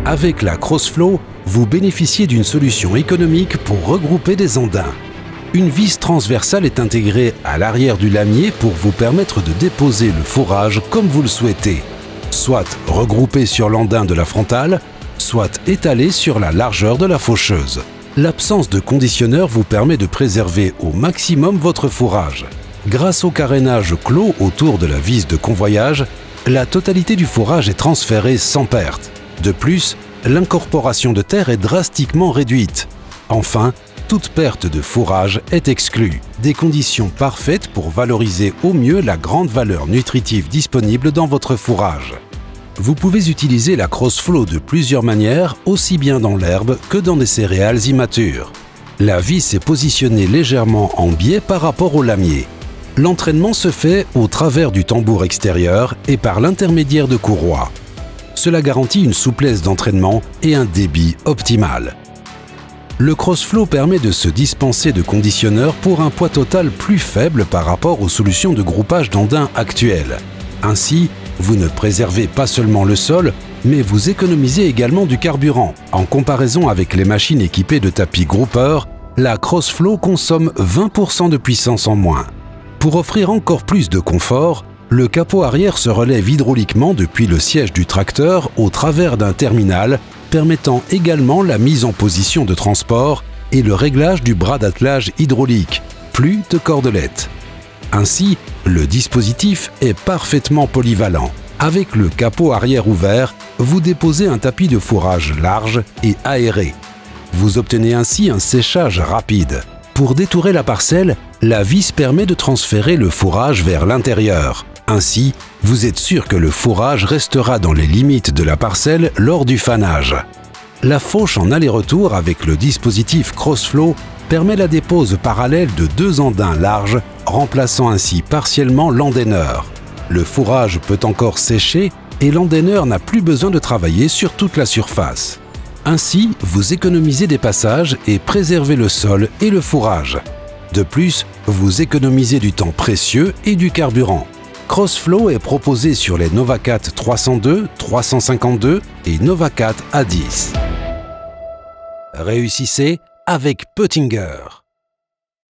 Avec la Crossflow, vous bénéficiez d'une solution économique pour regrouper des andins. Une vis transversale est intégrée à l'arrière du lamier pour vous permettre de déposer le fourrage comme vous le souhaitez, soit regroupé sur l'andin de la frontale, soit étalé sur la largeur de la faucheuse. L'absence de conditionneur vous permet de préserver au maximum votre fourrage. Grâce au carénage clos autour de la vis de convoyage, la totalité du fourrage est transférée sans perte. De plus, l'incorporation de terre est drastiquement réduite. Enfin, toute perte de fourrage est exclue. Des conditions parfaites pour valoriser au mieux la grande valeur nutritive disponible dans votre fourrage. Vous pouvez utiliser la Crossflow de plusieurs manières, aussi bien dans l'herbe que dans des céréales immatures. La vis est positionnée légèrement en biais par rapport au lamier. L'entraînement se fait au travers du tambour extérieur et par l'intermédiaire de courroies. Cela garantit une souplesse d'entraînement et un débit optimal. Le Crossflow permet de se dispenser de conditionneur pour un poids total plus faible par rapport aux solutions de groupage d'andins actuelles. Ainsi, vous ne préservez pas seulement le sol, mais vous économisez également du carburant. En comparaison avec les machines équipées de tapis groupeurs, la Crossflow consomme 20% de puissance en moins. Pour offrir encore plus de confort, le capot arrière se relève hydrauliquement depuis le siège du tracteur au travers d'un terminal, permettant également la mise en position de transport et le réglage du bras d'attelage hydraulique, plus de cordelettes. Ainsi, le dispositif est parfaitement polyvalent. Avec le capot arrière ouvert, vous déposez un tapis de fourrage large et aéré. Vous obtenez ainsi un séchage rapide. Pour détourer la parcelle, la vis permet de transférer le fourrage vers l'intérieur. Ainsi, vous êtes sûr que le fourrage restera dans les limites de la parcelle lors du fanage. La fauche en aller-retour avec le dispositif Crossflow permet la dépose parallèle de deux andins larges, remplaçant ainsi partiellement l'endaineur. Le fourrage peut encore sécher et l'endaineur n'a plus besoin de travailler sur toute la surface. Ainsi, vous économisez des passages et préservez le sol et le fourrage. De plus, vous économisez du temps précieux et du carburant. Crossflow est proposé sur les Novacat 302, 352 et Novacat A10. Réussissez avec Peutinger.